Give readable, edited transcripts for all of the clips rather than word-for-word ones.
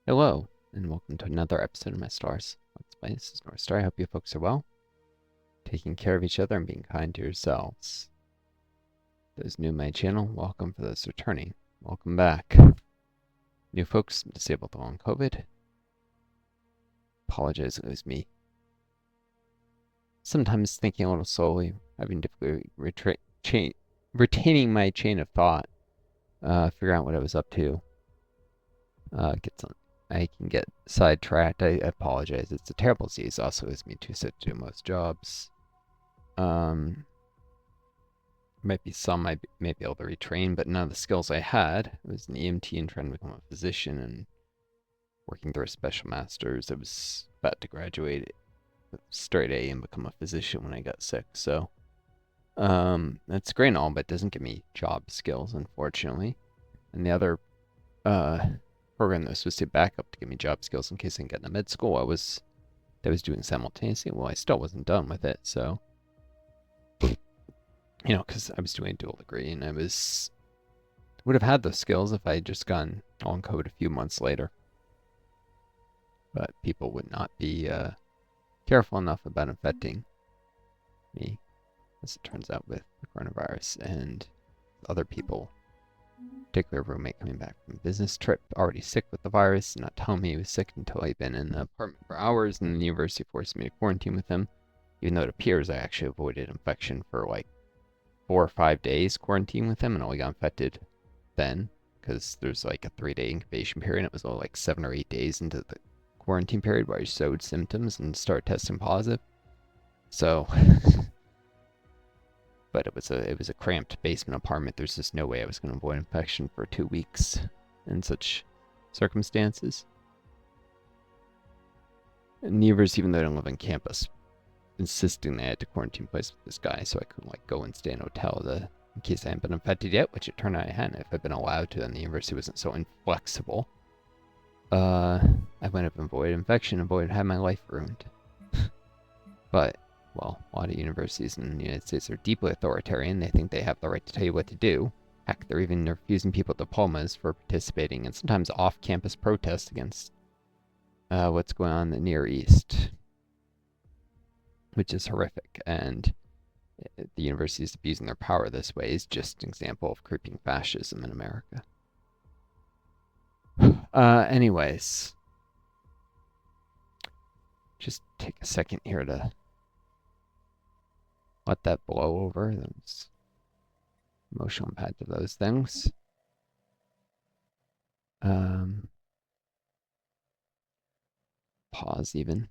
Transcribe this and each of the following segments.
Hello, and welcome to another episode of my Stars. Let's play. This is Northstar. I hope you folks are well, taking care of each other and being kind to yourselves. Those new to my channel, welcome. For those returning, welcome back. New folks, disabled the long COVID. Apologize, it was me. Sometimes thinking a little slowly, having difficulty retaining my chain of thought, figuring out what I was up to. I can get sidetracked. I apologize. It's a terrible disease. Also, it's me too sick to do most jobs. Might be some I may be able to retrain, but none of the skills I had. I was an EMT and trying to become a physician and working through a special master's. I was about to graduate with straight A and become a physician when I got sick. So, that's great and all, but it doesn't give me job skills, unfortunately. And the other program that was supposed to back up to give me job skills in case I can get into med school, I was doing simultaneously. Well, I still wasn't done with it, so because I was doing a dual degree and would have had those skills if I had just gone on code a few months later. But people would not be careful enough about infecting me, as it turns out with the coronavirus and other people. Particular roommate coming back from a business trip, already sick with the virus, not telling me he was sick until I'd been in the apartment for hours, and the university forced me to quarantine with him, even though it appears I actually avoided infection for like 4 or 5 days quarantine with him and only got infected then, because there's like a 3-day incubation period. It was all like 7 or 8 days into the quarantine period where I showed symptoms and started testing positive. So but it was a cramped basement apartment. There's just no way I was going to avoid infection for 2 weeks in such circumstances. And the university, even though I don't live on campus, insisting they had to quarantine place with this guy, so I couldn't like go and stay in a hotel in case I hadn't been infected yet, which it turned out I hadn't. If I'd been allowed to, then the university wasn't so inflexible. I went up and avoided infection, avoided having my life ruined. But well, a lot of universities in the United States are deeply authoritarian. They think they have the right to tell you what to do. Heck, they're even refusing people diplomas for participating in sometimes off-campus protests against what's going on in the Near East, which is horrific. And the universities abusing their power this way is just an example of creeping fascism in America. Anyways, just take a second here to let that blow over. There's emotional impact of those things. Pause even.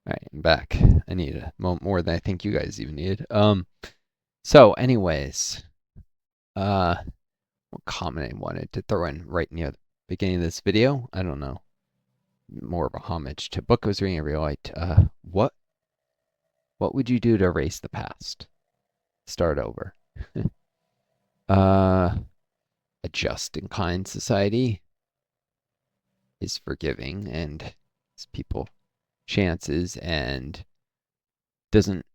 All right, I'm back. I need a moment more than I think you guys even needed. So anyways, what comment I wanted to throw in right near the beginning of this video? I don't know. More of a homage to a book I was reading I really liked. What would you do to erase the past? Start over. A just and kind society is forgiving and gives people chances and doesn't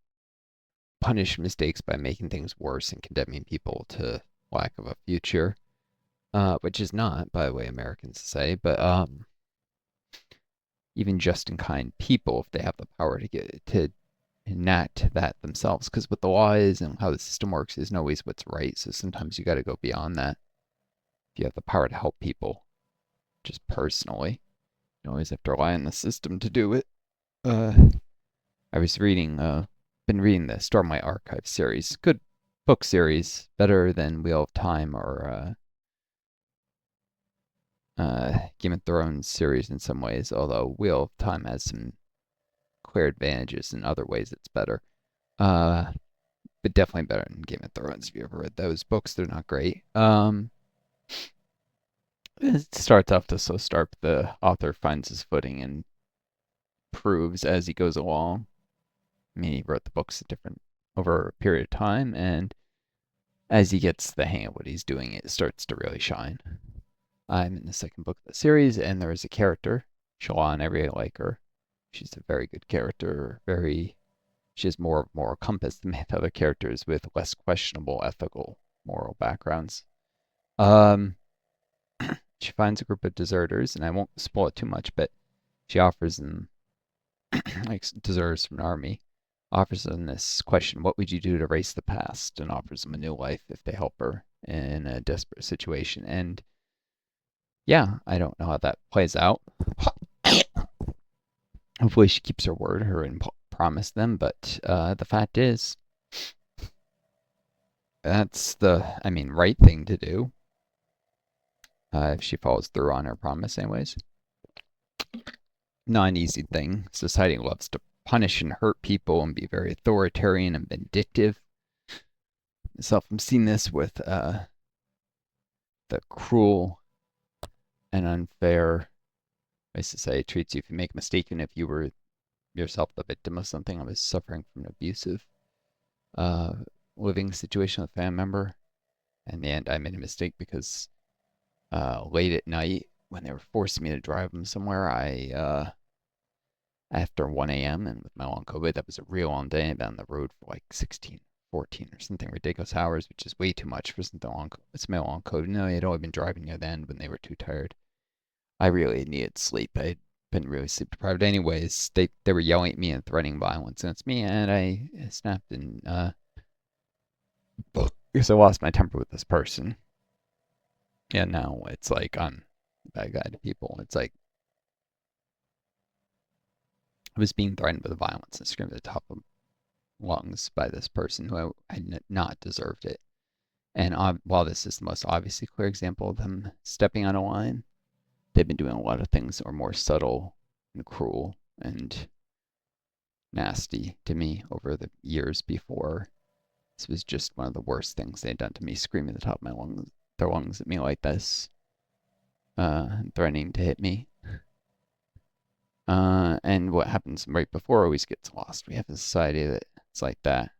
punish mistakes by making things worse and condemning people to lack of a future, which is not, by the way, American society. But even just and kind people, if they have the power to enact that themselves, because what the law is and how the system works isn't always what's right. So sometimes you got to go beyond that. If you have the power to help people, just personally, you always have to rely on the system to do it. I was been reading the Stormlight Archive series. Good book series, better than Wheel of Time or Game of Thrones series in some ways, although Wheel of Time has some clear advantages. In other ways, it's better. But definitely better than Game of Thrones. If you ever read those books, they're not great. It starts off to slow start, but the author finds his footing and proves as he goes along. I mean, he wrote the books over a period of time, and as he gets the hang of what he's doing, it starts to really shine. I'm in the second book of the series, and there is a character, Shalon. I really like her. She's a very good character. She has more moral compass than many other characters with less questionable ethical moral backgrounds. she finds a group of deserters, and I won't spoil it too much, but she offers them, like deserters from an army, offers them this question: what would you do to erase the past? And offers them a new life if they help her in a desperate situation. And yeah, I don't know how that plays out. Hopefully she keeps her word, her promised them, but the fact is, that's the, right thing to do. If she follows through on her promise anyways. Not an easy thing. Society loves to punish and hurt people and be very authoritarian and vindictive. So I'm seeing this with the cruel and unfair way society treats you if you make a mistake, even if you were yourself the victim of something. I was suffering from an abusive uh, living situation with a family member. In the end, I made a mistake because late at night, when they were forcing me to drive them somewhere, after 1 a.m. and with my long COVID, that was a real long day. I've been on the road for like 16, 14 or something ridiculous hours, which is way too much for something long. It's my long COVID. No, I'd only been driving near the end when they were too tired. I really needed sleep. I'd been really sleep deprived. Anyways, they were yelling at me and threatening violence against me, and I snapped and because I lost my temper with this person. Yeah, now it's like I'm a bad guy to people. It's like I was being threatened with violence and screamed at the top of lungs by this person who had not deserved it. And while this is the most obviously clear example of them stepping on a line, they've been doing a lot of things that are more subtle and cruel and nasty to me over the years before. This was just one of the worst things they'd done to me, screaming at the top of their lungs at me like this, threatening to hit me. And what happens right before always gets lost. We have a society that's like that.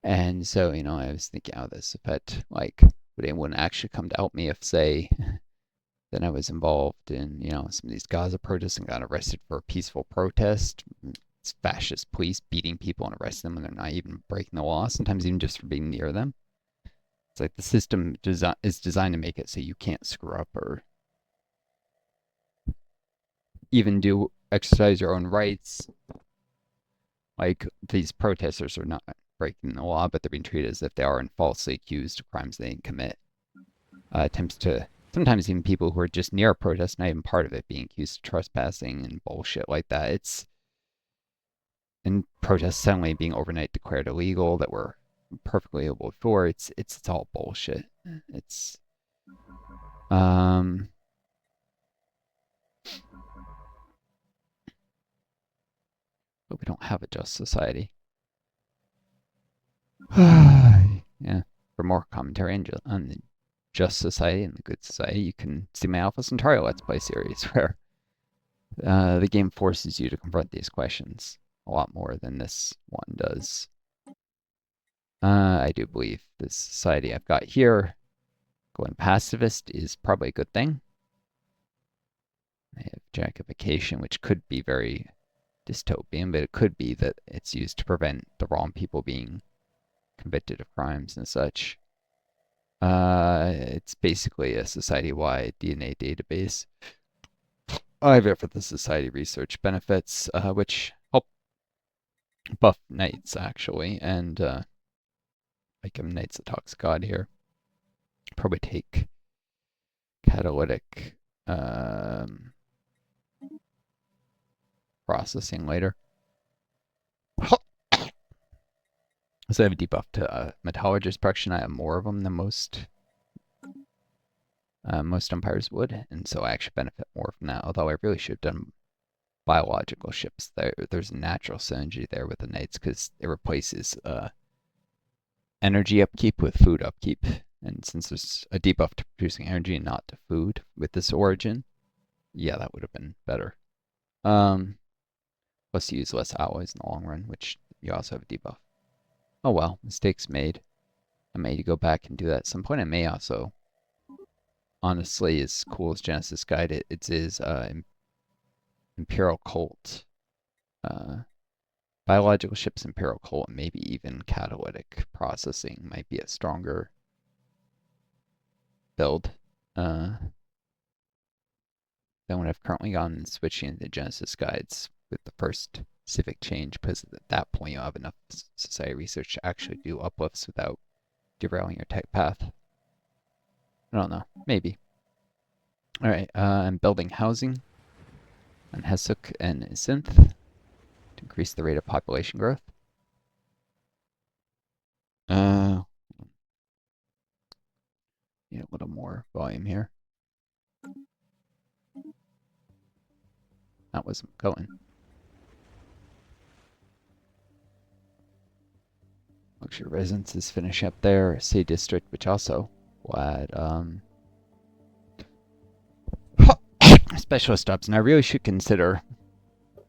And so, I was thinking, how this affect, like, would anyone actually come to help me if, say, then I was involved in, some of these Gaza protests and got arrested for a peaceful protest. It's fascist police beating people and arresting them when they're not even breaking the law, sometimes even just for being near them. It's like the system is designed to make it so you can't screw up or even exercise your own rights. Like, these protesters are not breaking the law, but they're being treated as if they are and falsely accused of crimes they didn't commit. Attempts to sometimes even people who are just near a protest, not even part of it, being accused of trespassing and bullshit like that. And protests suddenly being overnight declared illegal that were perfectly illegal before. It's all bullshit. It's but we don't have a just society. Yeah. For more commentary on the just society and the good society, you can see my Alpha Centauri Let's Play series, where the game forces you to confront these questions a lot more than this one does. I do believe this society I've got here, going pacifist, is probably a good thing. I have jackification, which could be very dystopian, but it could be that it's used to prevent the wrong people being convicted of crimes and such. It's basically a society-wide DNA database. I have it for the society research benefits, which help buff knights, actually, and like Knights of Toxic God here. Probably take catalytic processing later. So I have a debuff to metallurgist production. I have more of them than most umpires would, and so I actually benefit more from that. Although I really should have done biological ships. There's a natural synergy there with the knights because it replaces energy upkeep with food upkeep. And since there's a debuff to producing energy and not to food with this origin, yeah, that would have been better. Plus you use less alloys in the long run, which you also have a debuff. Oh well, mistakes made. I may need to go back and do that at some point. I may also, honestly, as cool as Genesis Guide it is, Imperial Cult, biological ships, Imperial Cult, and maybe even catalytic processing might be a stronger build. than what I've currently gone switching into Genesis guides with the first civic change, because at that point you'll have enough society research to actually do uplifts without derailing your tech path. I don't know. Maybe. Alright, I'm building housing on Hesuk and Synth to increase the rate of population growth. Need a little more volume here. That wasn't going. Luxury residences finish up there. City district, which also will add specialist jobs. And I really should consider. I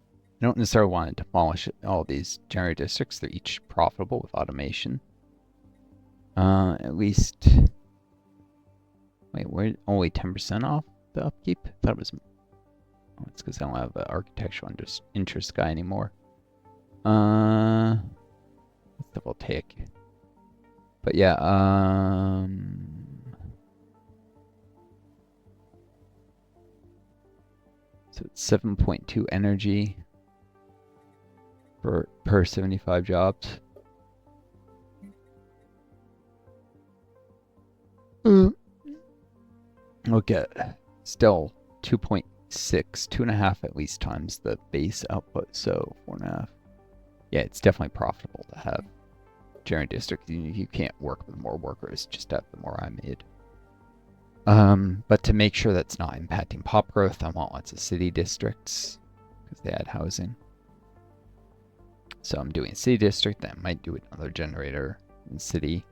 don't necessarily want to demolish all these generator districts. They're each profitable with automation. At least. Wait, we're only 10% off the upkeep? I thought it was. Oh, it's because I don't have an architectural interest guy anymore. Let's double take. But yeah, so it's 7.2 energy per 75 jobs. We'll get still 2.6, 2.5 at least times the base output, so 4.5. Yeah, it's definitely profitable to have generator district. You can't work with more workers, just have the more I made. But to make sure that's not impacting pop growth, I want lots of city districts because they add housing. So I'm doing a city district. That might do another generator in city.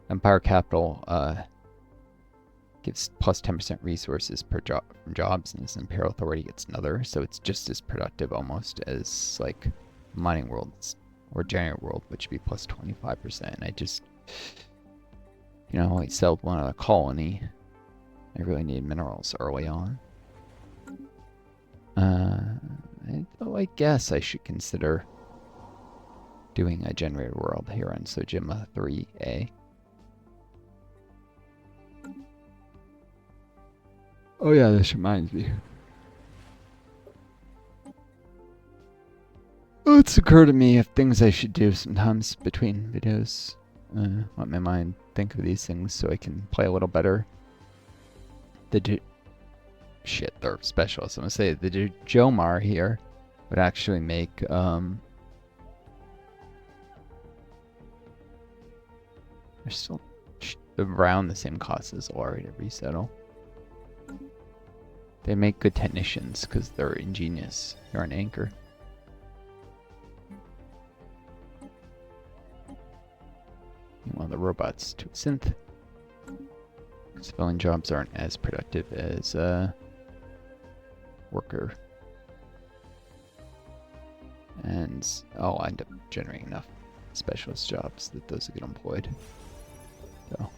Empire capital gives plus 10% resources per job from jobs, and this Imperial Authority gets another. So it's just as productive almost as like mining worlds or generator world, which would be plus 25%. And I just, you know, I sold one of the colony. I really need minerals early on. I guess I should consider doing a generator world here on Sojima 3A. Oh yeah, this reminds me. It's occurred to me of things I should do sometimes between videos. Let my mind think of these things so I can play a little better. Shit, they're specialists. I'm gonna say the Jomar here would actually make they're still around the same cost as Lari to resettle. They make good technicians because they're ingenious. They're an anchor. One of the robots to synth. Civilian jobs aren't as productive as worker. And I'll end up generating enough specialist jobs that those get employed. So.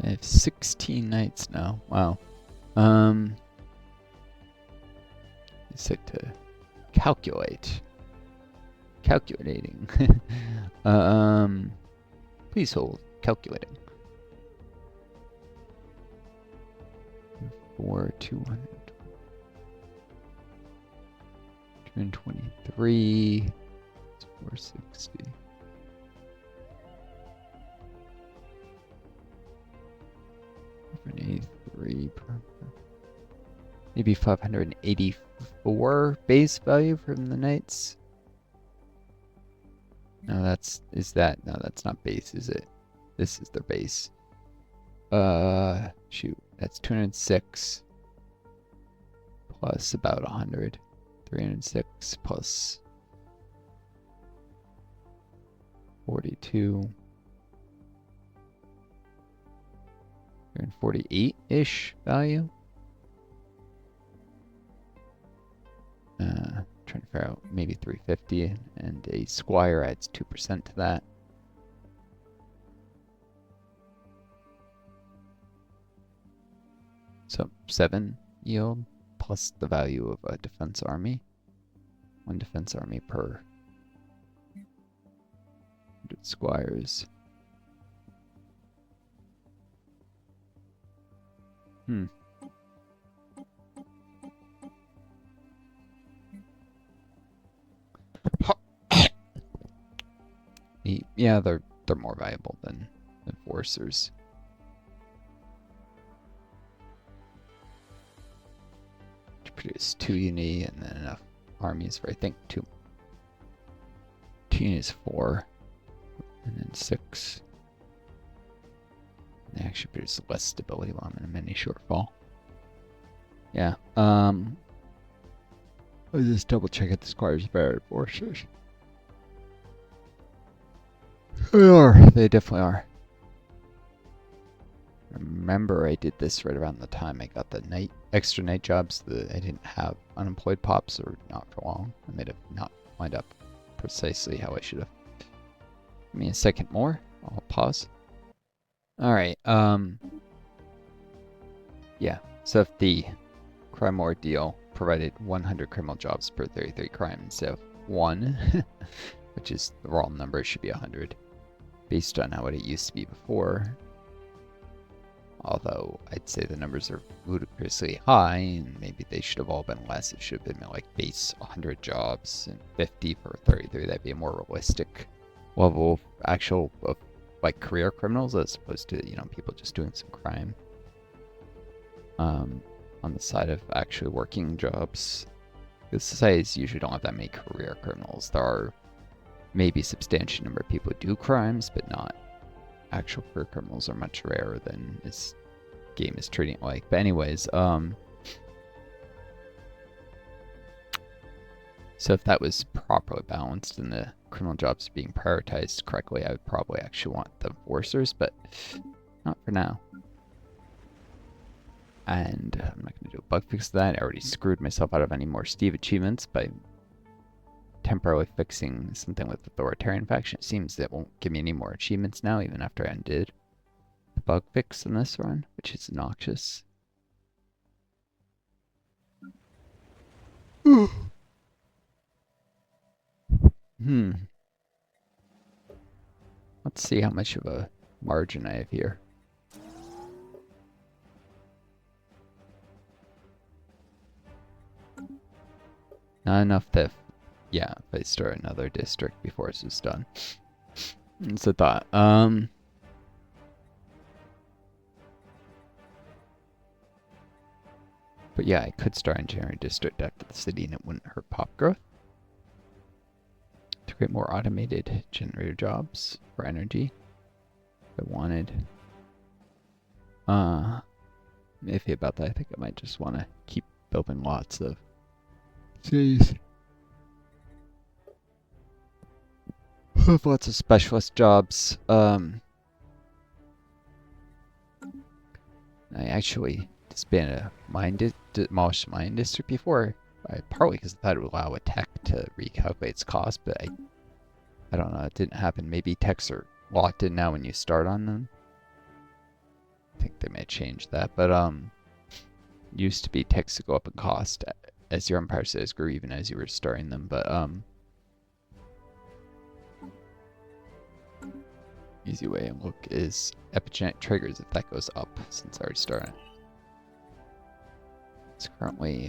I have 16 nights now. Wow. It's like to calculate. Calculating. Please hold. Calculating. 223. 460. Maybe 584 base value from the knights. No, that's not base, is it? This is their base. Shoot, that's 206 plus about 100. 306 plus 42. 48-ish value. Trying to figure out maybe 350, and a squire adds 2% to that. So 7 yield plus the value of a defense army. 1 defense army per 100 squires. Yeah, they're more valuable than enforcers. To produce 2 uni and then enough armies for I think 2 unis 4 and then 6. They actually produce less stability while I'm in a mini shortfall. Yeah. I'll just double check if the squires better enforcers. They are. They definitely are. Remember, I did this right around the time I got the extra night jobs. I didn't have unemployed pops, or not for long. I made it not wind up precisely how I should have. Give me a second more. I'll pause. All right. Yeah. So if the crime ordeal provided 100 criminal jobs per 33 crime instead of 1, which is the raw number, should be 100, based on how it used to be before. Although I'd say the numbers are ludicrously high, and maybe they should have all been less. It should have been like base 100 jobs and 50 per 33. That'd be a more realistic level of actual like career criminals, as opposed to, you know, people just doing some crime on the side of actually working jobs. Because societies usually don't have that many career criminals. There are maybe a substantial number of people who do crimes, but not actual career criminals. Are much rarer than this game is treating it like. But anyways, so if that was properly balanced and the criminal jobs being prioritized correctly, I would probably actually want the enforcers, but not for now. And I'm not going to do a bug fix to that. I already screwed myself out of any more Steve achievements by temporarily fixing something with the authoritarian faction. It seems that won't give me any more achievements now, even after I undid the bug fix in this run, which is noxious. Let's see how much of a margin I have here. Not enough that, yeah, if I start another district before this is done. It's a thought. But yeah, I could start engineering district after the city and it wouldn't hurt pop growth. To create more automated generator jobs for energy. If I wanted. Iffy about that. I think I might just want to keep building lots of cities. Have lots of specialist jobs. I actually disbanded a demolished mine district before. Partly because I thought it would allow a tech to recalculate its cost, but I don't know, it didn't happen. Maybe techs are locked in now when you start on them. I think they may change that, but used to be techs to go up in cost as your empire size grew, even as you were starting them, but easy way to look is epigenetic triggers if that goes up, since I already started. It's currently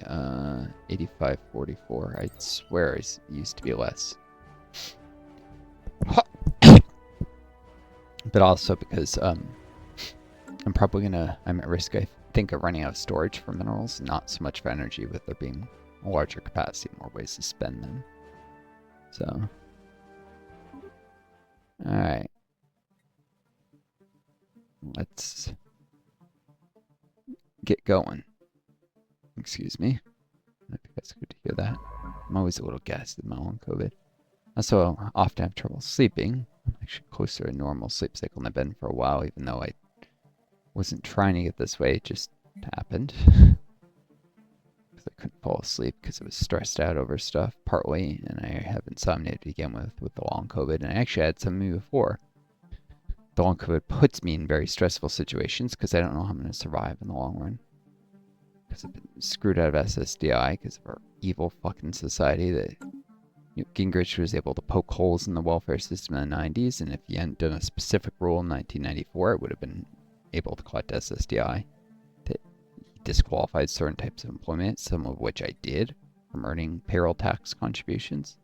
8544. I swear it used to be less. But also because I'm at risk, I think, of running out of storage for minerals, not so much for energy, with there being a larger capacity, more ways to spend them. So, alright. Let's get going. Excuse me. I think that's good to hear that. I'm always a little gassed in my long COVID. Also, I often have trouble sleeping. I'm actually closer to a normal sleep cycle than I've been for a while, even though I wasn't trying to get this way. It just happened. Because I couldn't fall asleep because I was stressed out over stuff, partly, and I have insomnia to begin with the long COVID, and I actually had something before. The long COVID puts me in very stressful situations because I don't know how I'm going to survive in the long run. because I've been screwed out of SSDI because of our evil fucking society that Newt Gingrich was able to poke holes in the welfare system in the 90s, and if he hadn't done a specific rule in 1994, it would have been able to collect SSDI. That he disqualified certain types of employment, some of which I did, from earning payroll tax contributions.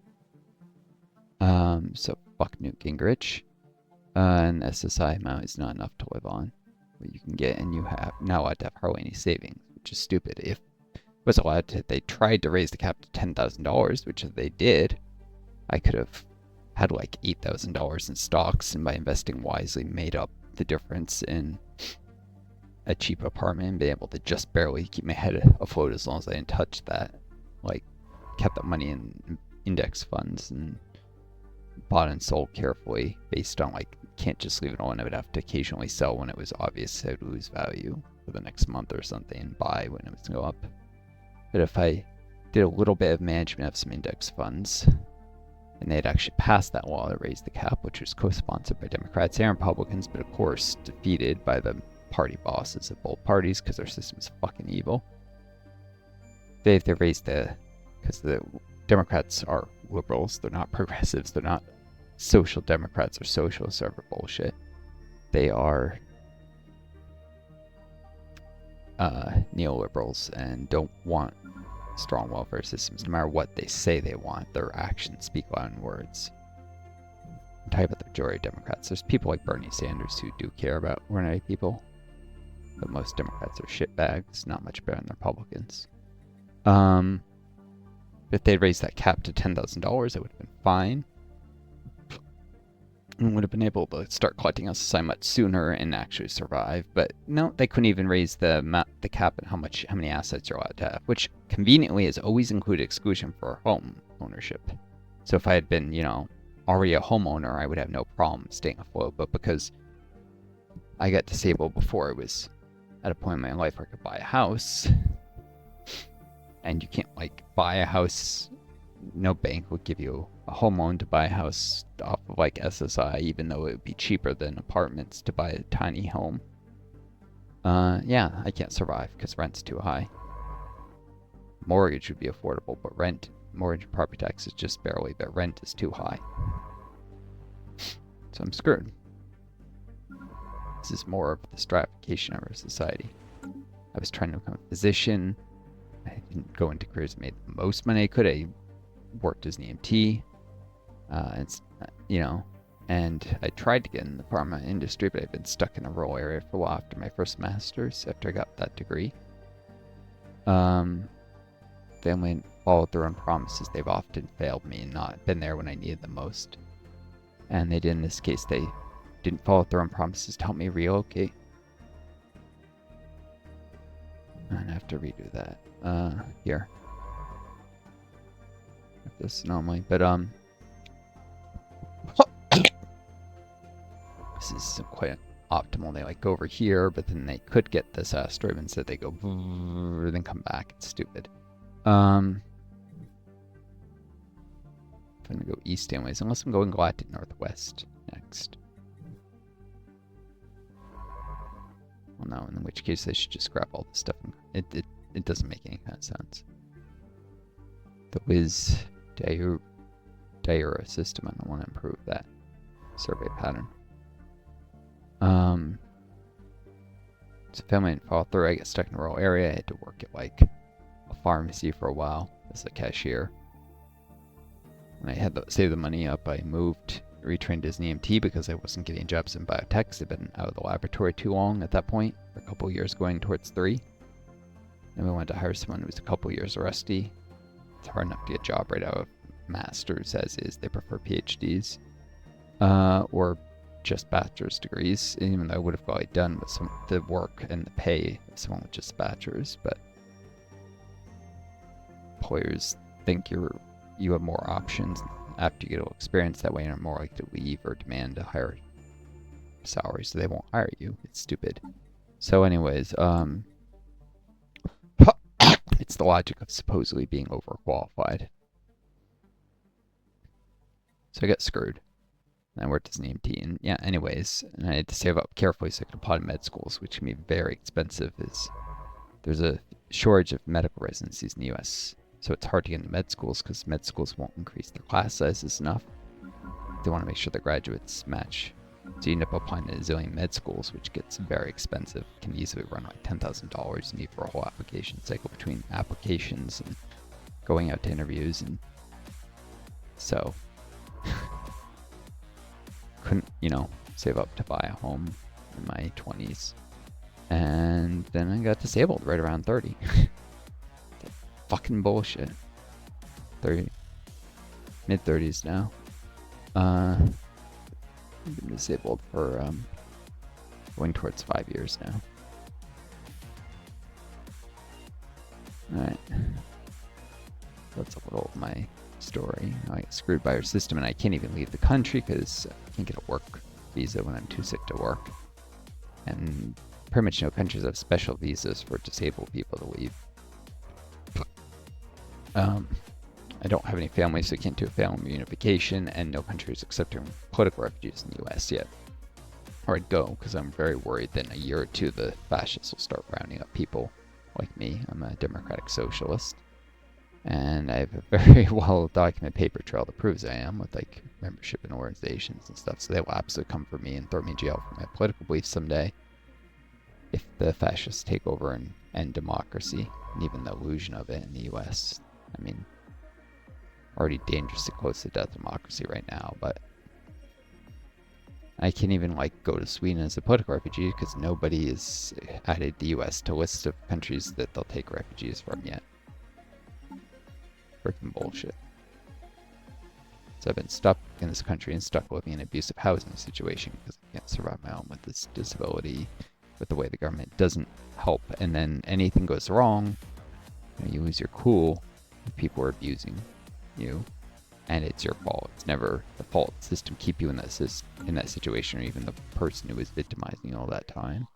So fuck Newt Gingrich. And SSI amount is not enough to live on. What you can get, and you have not allowed to have hardly any savings, which is stupid. If it was allowed to, they tried to raise the cap to $10,000, which they did. I could have had like $8,000 in stocks, and by investing wisely, made up the difference in a cheap apartment and be able to just barely keep my head afloat as long as I didn't touch that. Like, kept that money in index funds and bought and sold carefully based on, like, can't just leave it on. I would have to occasionally sell when it was obvious I would lose value for the next month or something, and buy when it was going to go up. But if I did a little bit of management of some index funds, and they had actually passed that law to raise the cap, which was co-sponsored by Democrats and Republicans, but of course defeated by the party bosses of both parties because their system is fucking evil. If they raised because the Democrats are liberals, they're not progressives, they're not social democrats or socialists or ever bullshit. They are neoliberals and don't want strong welfare systems no matter what they say they want. Their actions speak louder than words. I'm talking about the majority of Democrats. There's people like Bernie Sanders who do care about ordinary people, but most Democrats are shitbags, not much better than Republicans. If they'd raised that cap to $10,000, it would have been fine. And would have been able to start collecting SSI much sooner and actually survive. But no, they couldn't even raise the cap and how many assets you're allowed to have, which conveniently has always included exclusion for home ownership. So if I had been, already a homeowner, I would have no problem staying afloat. But because I got disabled before I was at a point in my life where I could buy a house, and you can't buy a house, no bank would give you a home loan to buy a house off of SSI, even though it would be cheaper than apartments to buy a tiny home. Yeah, I can't survive because rent's too high. Mortgage would be affordable, but mortgage and property tax is just barely, but rent is too high. So I'm screwed. This is more of the stratification of our society. I was trying to become a physician. I didn't go into careers that made the most money I could. I worked as an EMT, and I tried to get in the pharma industry, but I've been stuck in a rural area for a while after my first master's, after I got that degree. Family followed their own promises. They've often failed me and not been there when I needed them most. And they did in this case. They didn't follow their own promises to help me relocate. And I have to redo that. Here. This normally, but this is quite optimal. They go over here, but then they could get this asteroid, and instead they go then come back. It's stupid. I'm gonna go east anyways, unless I'm going galactic northwest next. Well, no, in which case I should just grab all this stuff. It doesn't make any kind of sense. The Wiz Diura system, I don't want to improve that survey pattern. So family didn't follow through. I got stuck in a rural area. I had to work at a pharmacy for a while as a cashier. And I had to save the money up. I retrained as an EMT because I wasn't getting jobs in biotech. I'd been out of the laboratory too long at that point, for a couple years going towards 3. And we wanted to hire someone who was a couple years rusty. It's hard enough to get a job right out of masters as is. They prefer PhDs or just bachelor's degrees, even though I would have probably done with some the work and the pay of someone with just bachelor's. But employers think you have more options after you get a little experience that way, and are more likely to leave or demand a higher salary, so they won't hire you. It's stupid. So anyways, it's the logic of supposedly being overqualified. So I got screwed. And I worked as an EMT, and yeah, anyways, and I had to save up carefully so I could apply to med schools, which can be very expensive. There's a shortage of medical residencies in the U.S., so it's hard to get into med schools because med schools won't increase their class sizes enough. They want to make sure the graduates match. So you end up applying to a zillion med schools, which gets very expensive. Can easily run like $10,000 you need for a whole application cycle between applications and going out to interviews. And so couldn't, save up to buy a home in my 20s. And then I got disabled right around 30. Fucking bullshit. 30, mid 30s now. I've been disabled for going towards 5 years now. Alright. That's a little of my story. I get screwed by our system and I can't even leave the country because I can't get a work visa when I'm too sick to work. And pretty much no countries have special visas for disabled people to leave. I don't have any family, so I can't do a family reunification, and no country is accepting political refugees in the U.S. yet. Or I'd go, because I'm very worried that in a year or two the fascists will start rounding up people like me. I'm a democratic socialist, and I have a very well-documented paper trail that proves I am, with like membership in organizations and stuff, so they will absolutely come for me and throw me in jail for my political beliefs someday if the fascists take over and end democracy, and even the illusion of it in the U.S. I mean, already dangerously close to death democracy right now, but I can't even go to Sweden as a political refugee because nobody has added the U.S. to a list of countries that they'll take refugees from yet. Freaking bullshit. So I've been stuck in this country and stuck living in an abusive housing situation because I can't survive my own with this disability, with the way the government doesn't help, and then anything goes wrong, you lose your cool, people are abusing you, and it's your fault. It's never the fault of the system keep you in that situation, or even the person who was victimizing you all that time.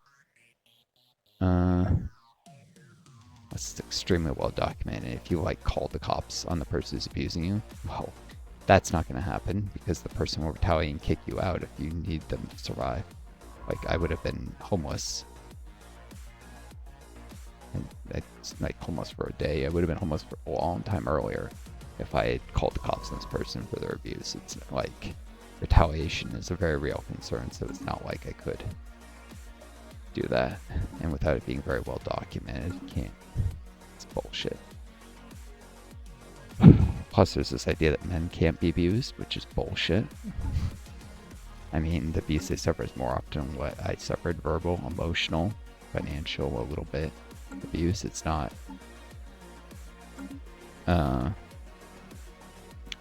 That's extremely well documented. If you call the cops on the person who's abusing you, well, that's not going to happen because the person will retaliate and kick you out if you need them to survive. I would have been homeless. And it's homeless for a day. I would have been homeless for a long time earlier if I had called the cops on this person for their abuse. It's retaliation is a very real concern, so it's not like I could do that. And without it being very well documented, you can't. It's bullshit. Plus, there's this idea that men can't be abused, which is bullshit. I mean, the abuse they suffer is more often what I suffered: verbal, emotional, financial, a little bit abuse. It's not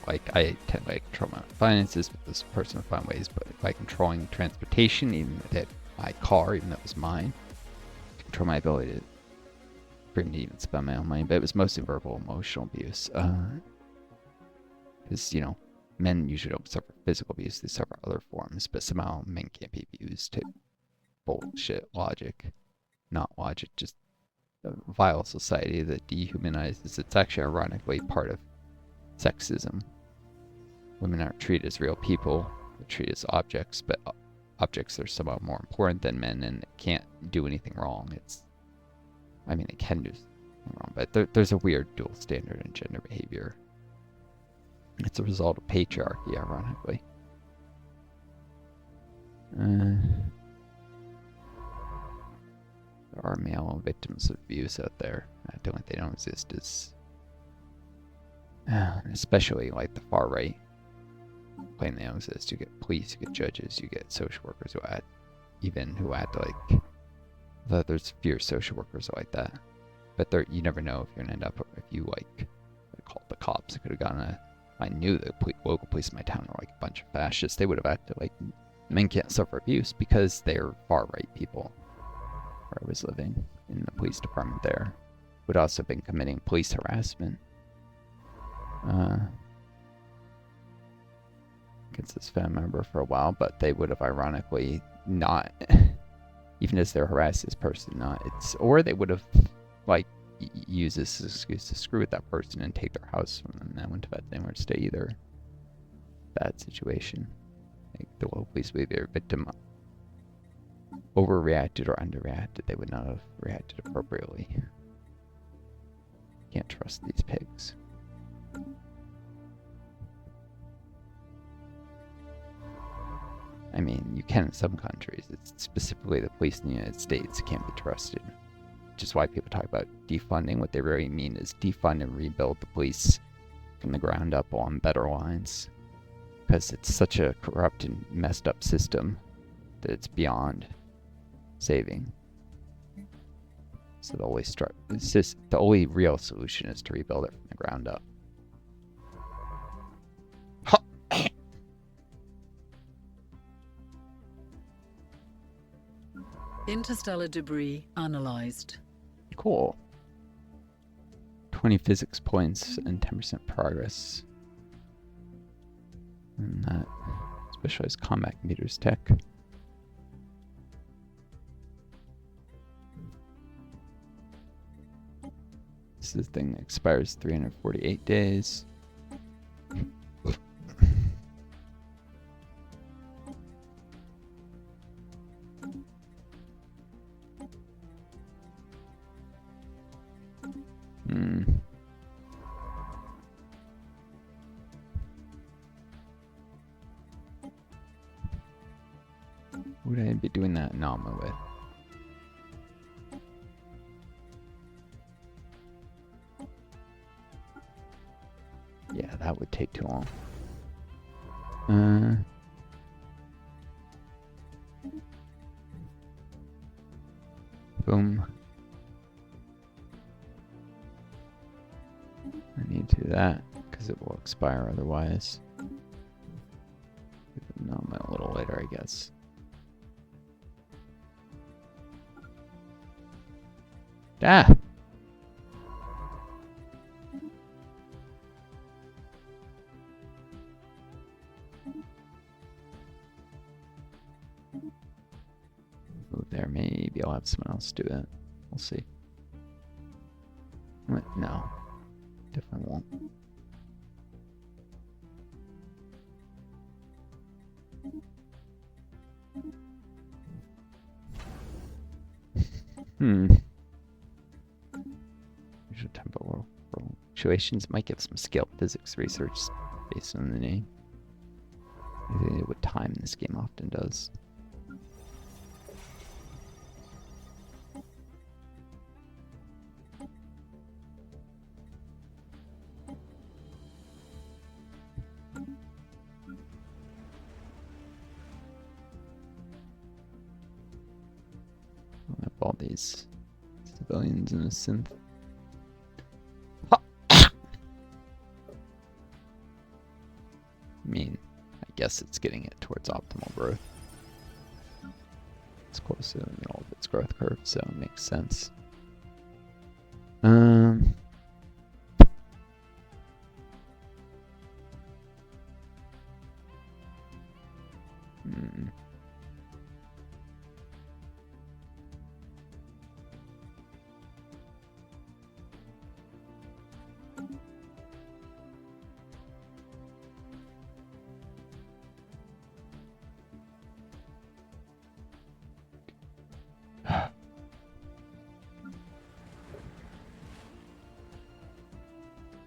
I tend to control my finances, but this person would find ways, but by controlling transportation, even that my car, even though it was mine, control my ability to bring me to even spend my own money. But it was mostly verbal, emotional abuse. Because men usually don't suffer physical abuse; they suffer other forms. But somehow men can't be abused. To bullshit logic, not logic, just a vile society that dehumanizes. It's actually ironically part of sexism. Women aren't treated as real people; they're treated as objects. But objects are somehow more important than men, and it can't do anything wrong. It can do something wrong, but there's a weird dual standard in gender behavior. It's a result of patriarchy, ironically. There are male victims of abuse out there. I don't think they don't exist as... especially the far right claim they don't exist. You get police, you get judges, you get social workers who act there's fewer social workers like that. But you never know if you're gonna end up, if you called the cops. I could have gotten I knew the local police in my town were a bunch of fascists. They would have acted like men can't suffer abuse because they're far right people. Where I was living in the police department there would also have been committing police harassment against this family member for a while, but they would have ironically not, even as they're harassed this person, or they would have use this excuse to screw with that person and take their house from them. That wouldn't have had anywhere to stay either. Bad situation. The local police would be a victim overreacted or underreacted. They would not have reacted appropriately. can't trust these pigs. I mean, you can in some countries. It's specifically the police in the United States can't be trusted. Which is why people talk about defunding. What they really mean is defund and rebuild the police from the ground up on better lines. Because it's such a corrupt and messed up system that it's beyond saving. So the only real solution is to rebuild it from the ground up. Interstellar debris analyzed. Cool. 20 physics points and 10% progress. And that specialized combat meters tech. This is the thing that expires 348 days. Would I be doing that anomaly with? Yeah, that would take too long. Boom. I need to do that because it will expire otherwise. No, a little later, I guess. Ah! Move there, maybe I'll have someone else do it. We'll see. What? No. Definitely won't. Usual tempo fluctuations might give some scale physics research based on the name. I think what time this game often does. I'll have all these civilians in a synth. I mean, I guess it's getting it towards optimal growth. It's close to the middle of its growth curve, so it makes sense.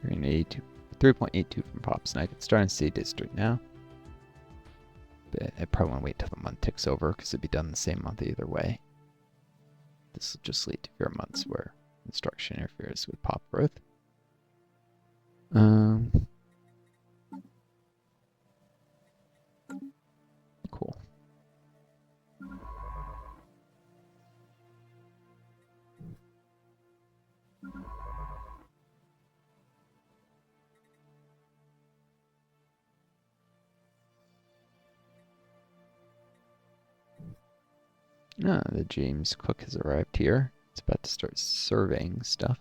We're in 3.82 from Pops, and I can start in City District now. But I probably want to wait till the month ticks over because it'd be done the same month either way. This will just lead to fewer months where construction interferes with pop growth. Cool. The James Cook has arrived here. It's about to start surveying stuff.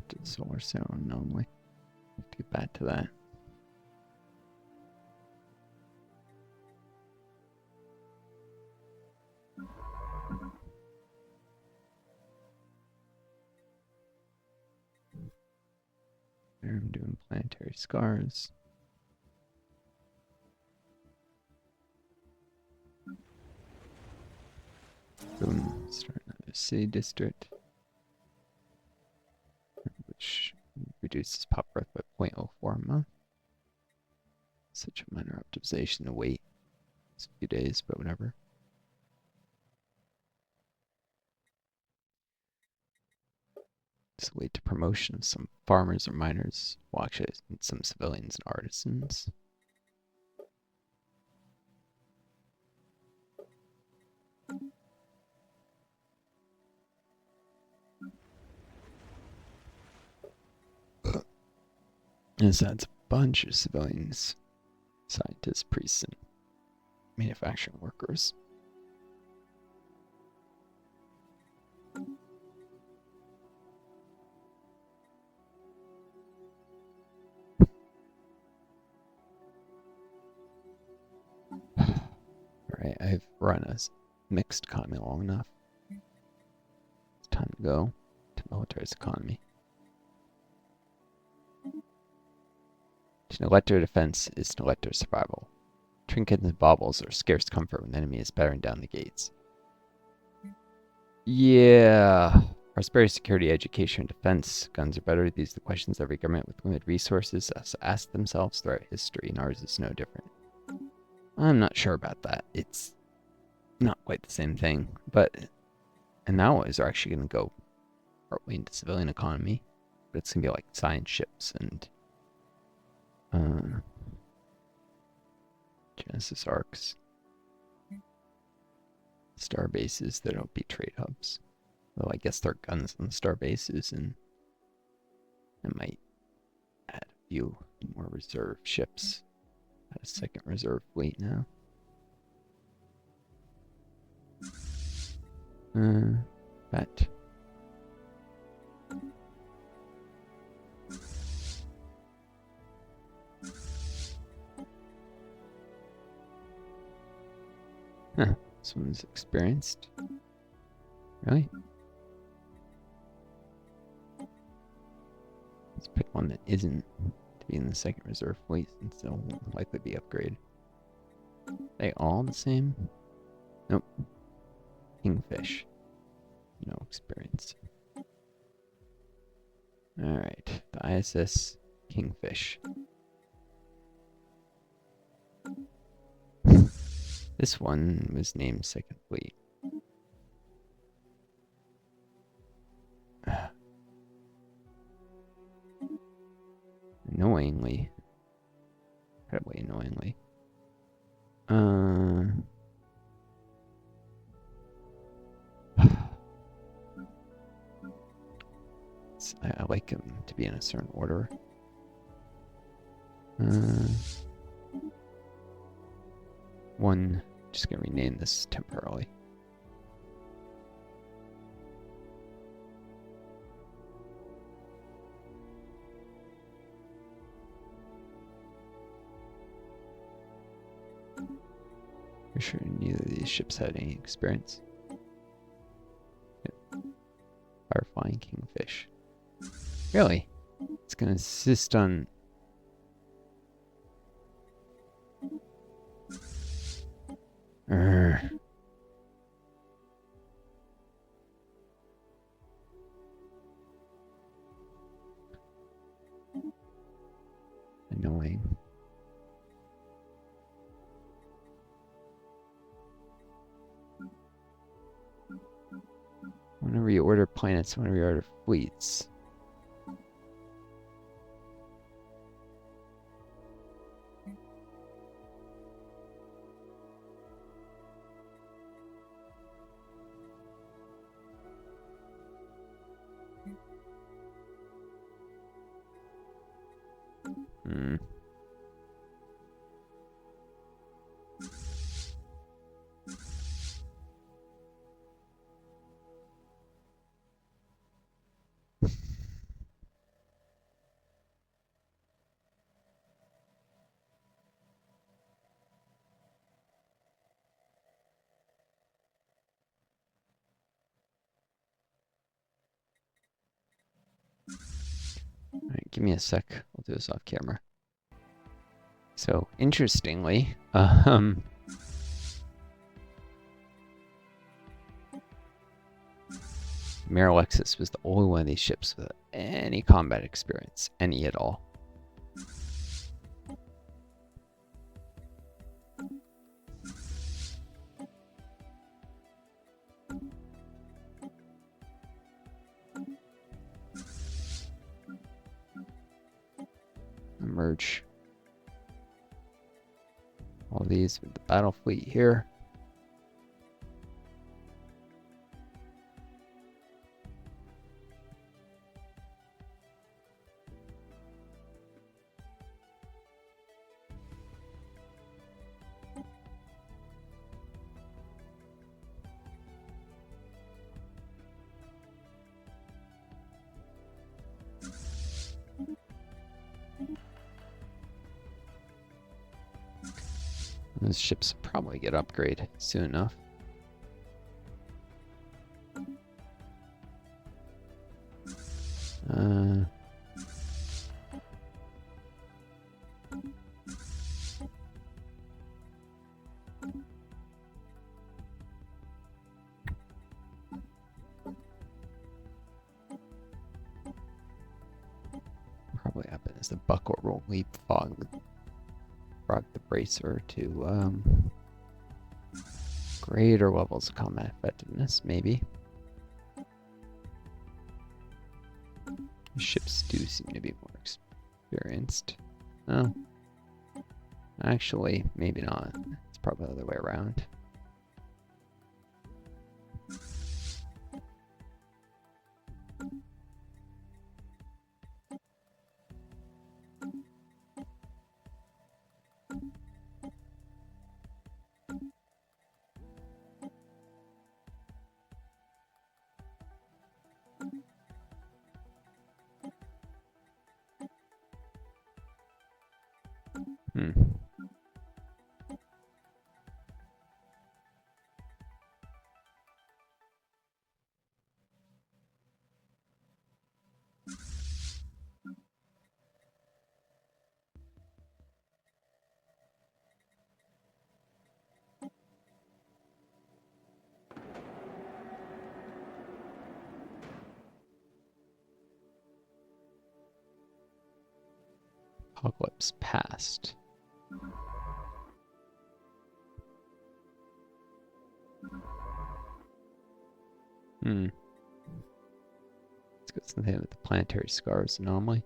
Did solar cell anomaly. Have to get back to that. I'm doing planetary scars. Boom. Start another city district, which reduces pop growth by 0.04 a month. Such a minor optimization to wait. It's a few days, but whatever. Just wait to promotion of some farmers or miners. Well, actually, some civilians and artisans. This adds a bunch of civilians, scientists, priests, and manufacturing workers. Alright, I've run a mixed economy long enough. It's time to go to military's economy. To neglect their defense is to neglect their survival. Trinkets and baubles are scarce comfort when the enemy is battering down the gates. Yeah. Prosperity, security, education, and defense. Guns are better. These are the questions every government with limited resources has asked themselves throughout history, and ours is no different. I'm not sure about that. It's not quite the same thing, but and now is actually going to go partway into civilian economy, but it's going to be like science ships and Genesis arcs, star bases that'll be trade hubs. Well, I guess there are guns on the star bases, and I might add a few more reserve ships. Add a second reserve fleet now. That. Huh, this one's experienced. Really? Let's pick one that isn't to be in the second reserve fleet since they'll likely be upgraded. They all the same? Nope. Kingfish. No experience. Alright, the ISS Kingfish. This one was named Second Fleet. Annoyingly. Incredibly annoyingly. I like them to be in a certain order. One, just gonna rename this temporarily. For sure neither of these ships had any experience. Yep. Fire flying Kingfish. Really? It's gonna insist on annoying. Whenever you order planets, whenever you order fleets. Alright, give me a sec. I'll do this off camera. So, interestingly, Miralexis was the only one of these ships with any combat experience, any at all. Merge all these with the battle fleet here. Those ships probably get upgraded soon enough. Probably happen is the buckle roll leapfrog the bracer to greater levels of combat effectiveness, maybe. The ships do seem to be more experienced. Oh. Actually, maybe not. It's probably the other way around. Hmm. Apocalypse past. Let's go something with the planetary scars anomaly.